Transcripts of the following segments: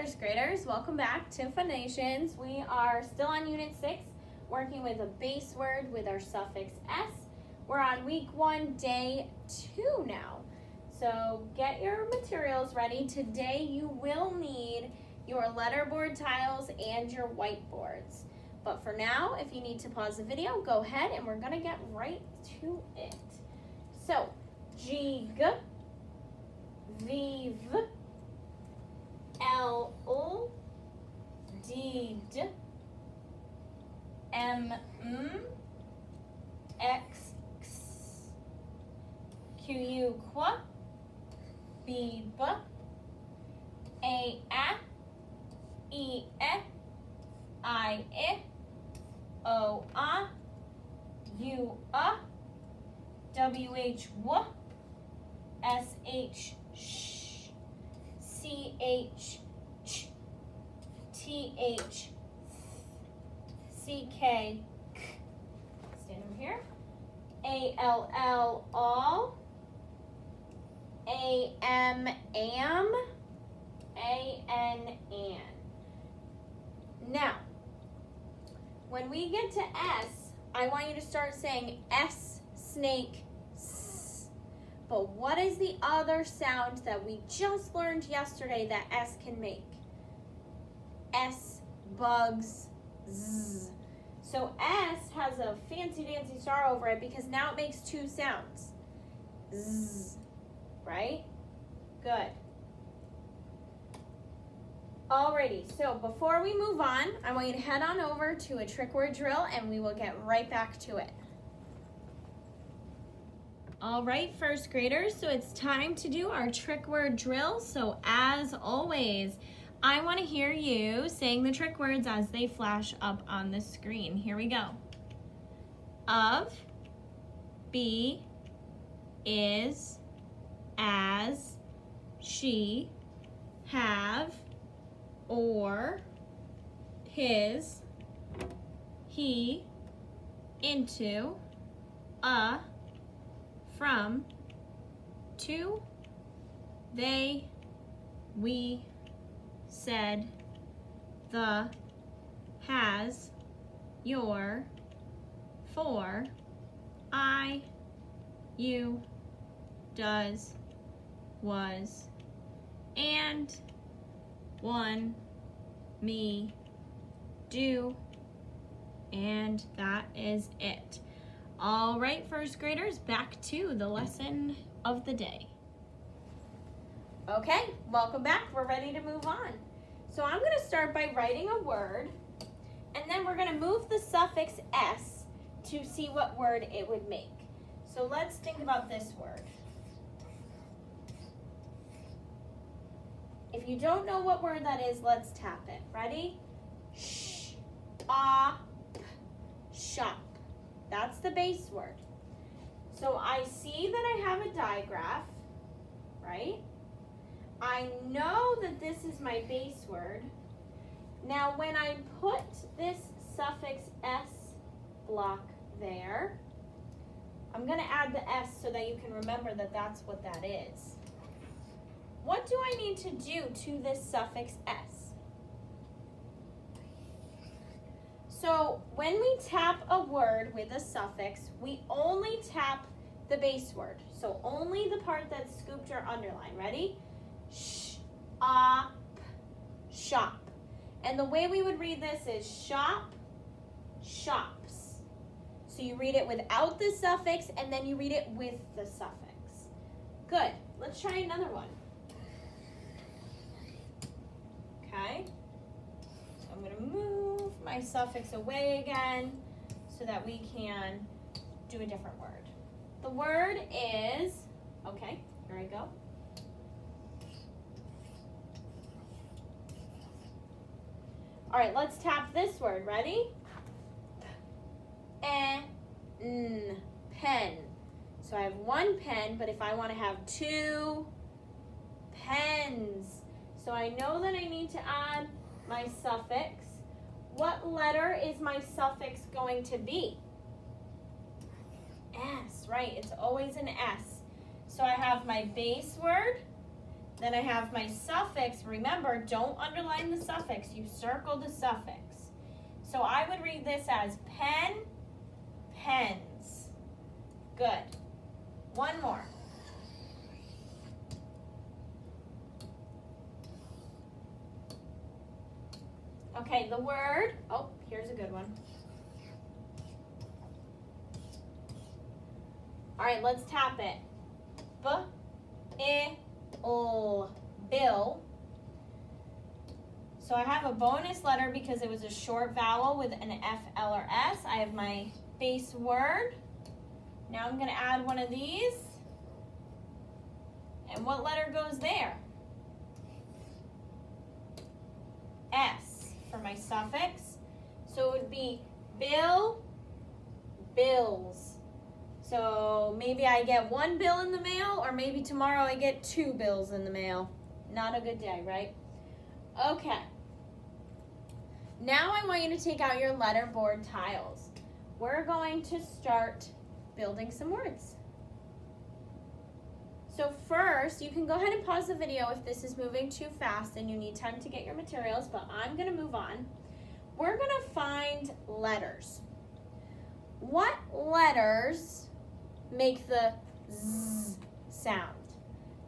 first graders, welcome back to Phonations. We are still on Unit 6, working with a base word with our suffix S. We're on week 1, day 2 now. So get your materials ready. Today you will need your letterboard tiles and your whiteboards. But for now, if you need to pause the video, go ahead and we're gonna get right to it. So, G, vive, L, D, M, X, Q, qua, B, A, E, I, O, U, W, H, W, S, H, sh, C, H, ch, T, H, C, K, k. Stand over here. A, L, all. A, M, am. A, N, an. Now, when we get to S, I want you to start saying S, snake, S. But what is the other sound that we just learned yesterday that S can make? S, bugs, Z. So S has a fancy dancy star over it because now it makes two sounds. Z, right? Good. Alrighty, so before we move on, I want you to head on over to a trick word drill and we will get right back to it. All right, first graders, so it's time to do our trick word drill. So as always, I want to hear you saying the trick words as they flash up on the screen. Here we go. Of, be, is, as, she, have, or, his, he, into, a, from, to, they, we, said, the, has, your, for, I, you, does, was, and, one, me, do, and that is it. All right, first graders, back to the lesson of the day. Okay, welcome back. We're ready to move on. So I'm going to start by writing a word, and then we're going to move the suffix S to see what word it would make. So let's think about this word. If you don't know what word that is, let's tap it. Ready? Shop. That's the base word. So I see that I have a digraph, right? I know that this is my base word. Now when I put this suffix S block there, I'm going to add the S so that you can remember that that's what that is. What do I need to do to this suffix S? So when we tap a word with a suffix, we only tap the base word. So only the part that's scooped or underlined. Ready? Shop. And the way we would read this is shop, shops. So you read it without the suffix and then you read it with the suffix. Good. Let's try another one. Okay, so I'm going to move my suffix away again so that we can do a different word. The word is, okay, here I go. All right, let's tap this word. Ready? Pen. So I have one pen, but if I want to have two pens, so I know that I need to add my suffix. What letter is my suffix going to be? S, right? It's always an S. So I have my base word, Then I have my suffix. Remember, don't underline the suffix. You circle the suffix. So I would read this as pen, pens. Good. One more. Okay, the word, oh, here's a good one. All right, let's tap it. B-I-L, bill. So I have a bonus letter because it was a short vowel with an F, L, or S. I have my base word. Now I'm going to add one of these. And what letter goes there? S for my suffix. So it would be bill, bills. So maybe I get one bill in the mail, or maybe tomorrow I get 2 bills in the mail. Not a good day, right? Okay. Now I want you to take out your letterboard tiles. We're going to start building some words. So first, you can go ahead and pause the video if this is moving too fast and you need time to get your materials, but I'm going to move on. We're going to find letters. What letters make the Z sound?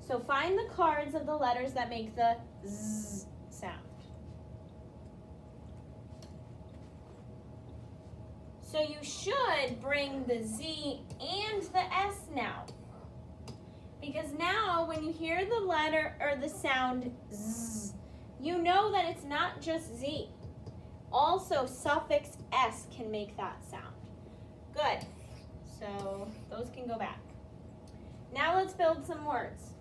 So find the cards of the letters that make the Z sound. So you should bring the Z and the S now. Because now when you hear the letter or the sound Z, you know that it's not just Z. Also, suffix S can make that sound. Good. So those can go back. Now let's build some words.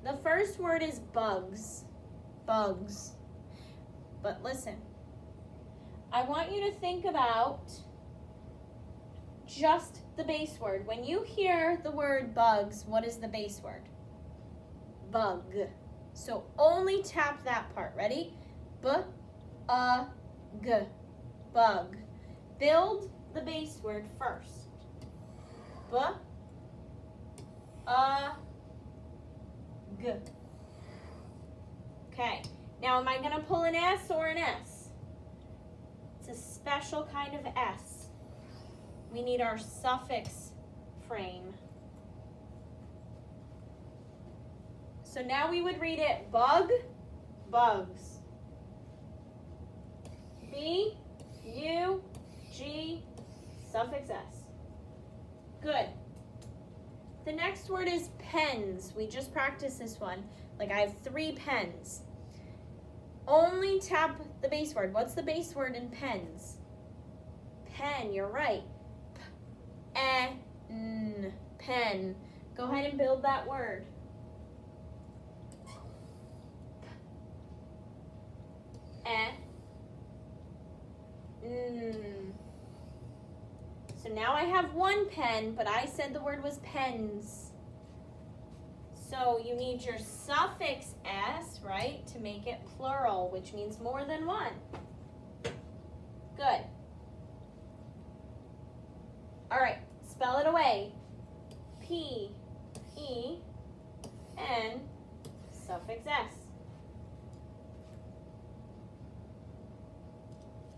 The first word is bugs. Bugs. But listen, I want you to think about just the base word. When you hear the word bugs, what is the base word? Bug. So only tap that part. Ready? B-U-G. Bug. Build the base word first. B-U-G. Okay. Now am I going to pull an S or an S? It's a special kind of S. We need our suffix frame. So now we would read it bug, bugs. B-U-G, suffix S. Good. The next word is pens. We just practiced this one. Like I have 3 pens. Only tap the base word. What's the base word in pens? Pen, you're right. P-E-N, pen. Go ahead and build that word. P-E-N. So now I have 1 pen, but I said the word was pens. So you need your suffix S, right, to make it plural, which means more than 1. Good. All right, spell it away. P-E-N, suffix S.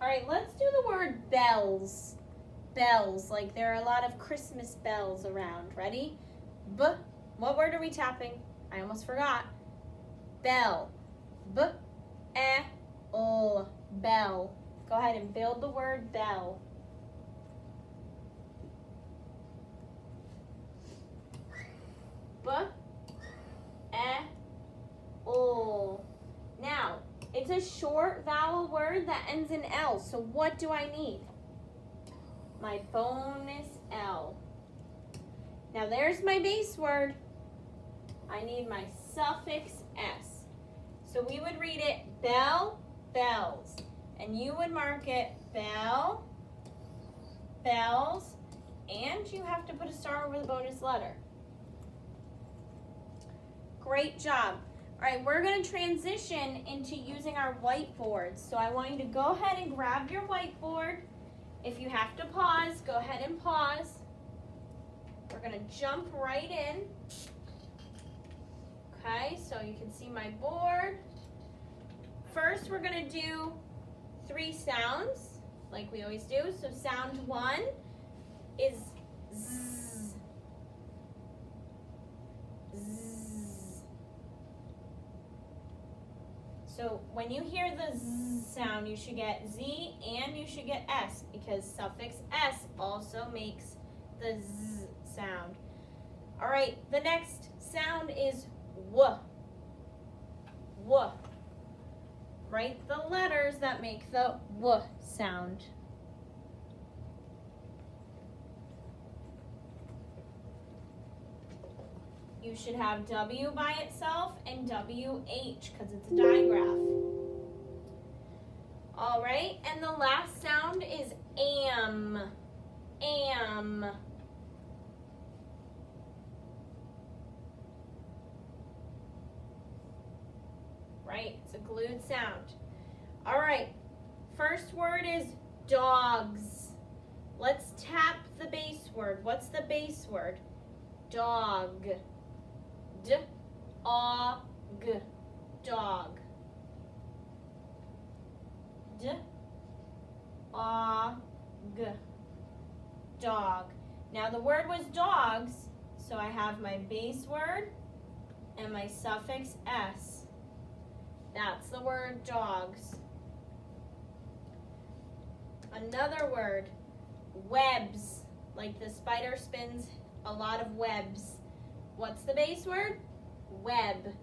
All right, let's do the word bells. Bells, like there are a lot of Christmas bells around. Ready? B. What word are we tapping? I almost forgot. Bell. B-E-L. Bell. Go ahead and build the word bell. B-E-L. Now, it's a short vowel word that ends in L. So what do I need? My bonus L. Now there's my base word. I need my suffix S. So we would read it bell, bells. And you would mark it bell, bells, and you have to put a star over the bonus letter. Great job. All right, we're going to transition into using our whiteboards. So I want you to go ahead and grab your whiteboard. If you have to pause, go ahead and pause. We're going to jump right in. Okay, so you can see my board. First, we're gonna do 3 sounds, like we always do. So sound 1 is Z. Z. So when you hear the Z sound, you should get Z and you should get S, because suffix S also makes the Z sound. All right, the next sound is W. W. Write the letters that make the W sound. You should have W by itself and WH because it's a digraph. All right, and the last sound is AM. AM. Right, it's a glued sound. All right, first word is dogs. Let's tap the base word. What's the base word? Dog. D-O-G. Dog. D-O-G. Dog. Now the word was dogs, so I have my base word and my suffix S. That's the word dogs. Another word, webs. Like the spider spins a lot of webs. What's the base word? Web.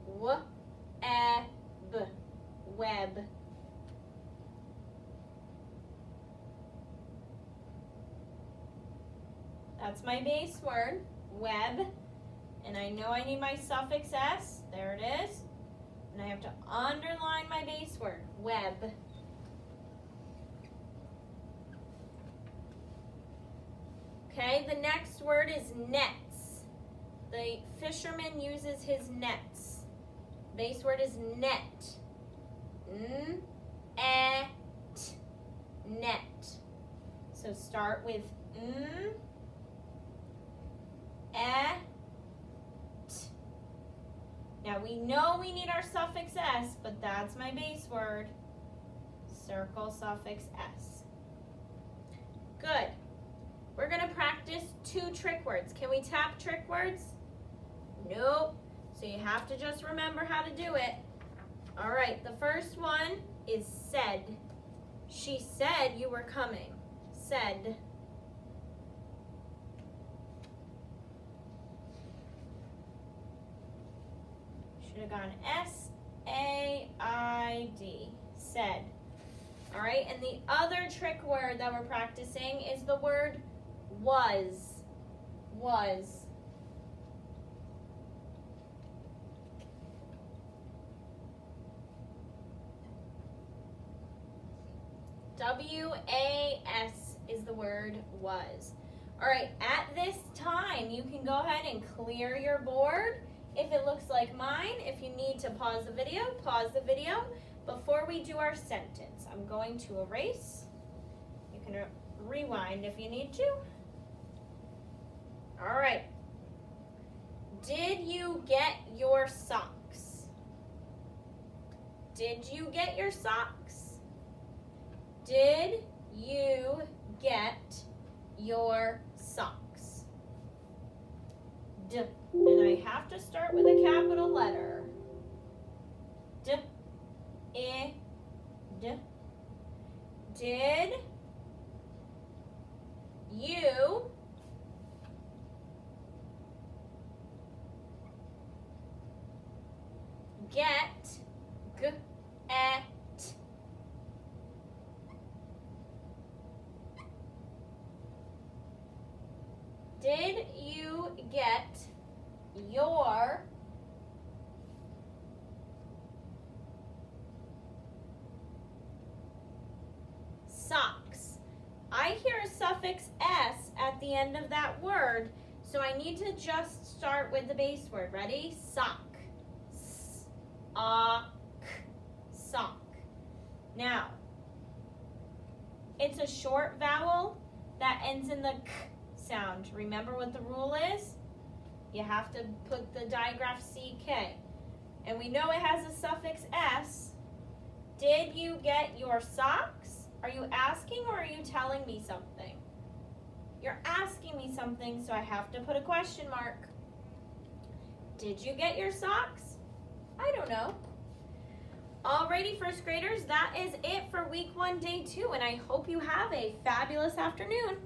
W-E-B. Web. That's my base word, web. And I know I need my suffix S. There it is. And I have to underline my base word, web. Okay, the next word is nets. The fisherman uses his nets. Base word is net. N-E-T. Net. So start with E-T. Now we know we need our suffix S, but that's my base word. Circle suffix S. Good. We're gonna practice 2 trick words. Can we tap trick words? Nope. So you have to just remember how to do it. All right, the first one is said. She said you were coming. Said. Should have gone S-A-I-D. Said. All right, and the other trick word that we're practicing is the word was. Was. W-A-S is the word was. All right, at this time, you can go ahead and clear your board. If it looks like mine, if you need to pause the video, pause the video. Before we do our sentence, I'm going to erase. You can rewind if you need to. All right. Did you get your socks? Did you get your socks? Did you get your socks? D. And I have to start with a capital letter. D. I. D. Did you get Did you get your socks? I hear a suffix S at the end of that word, so I need to just start with the base word. Ready? Sock. S-A-K. Sock. Now, it's a short vowel that ends in the K sound. Remember what the rule is? You have to put the digraph CK. And we know it has a suffix S. Did you get your socks? Are you asking or are you telling me something? You're asking me something, so I have to put a question mark. Did you get your socks? I don't know. Alrighty, first graders, that is it for week 1, day 2, and I hope you have a fabulous afternoon.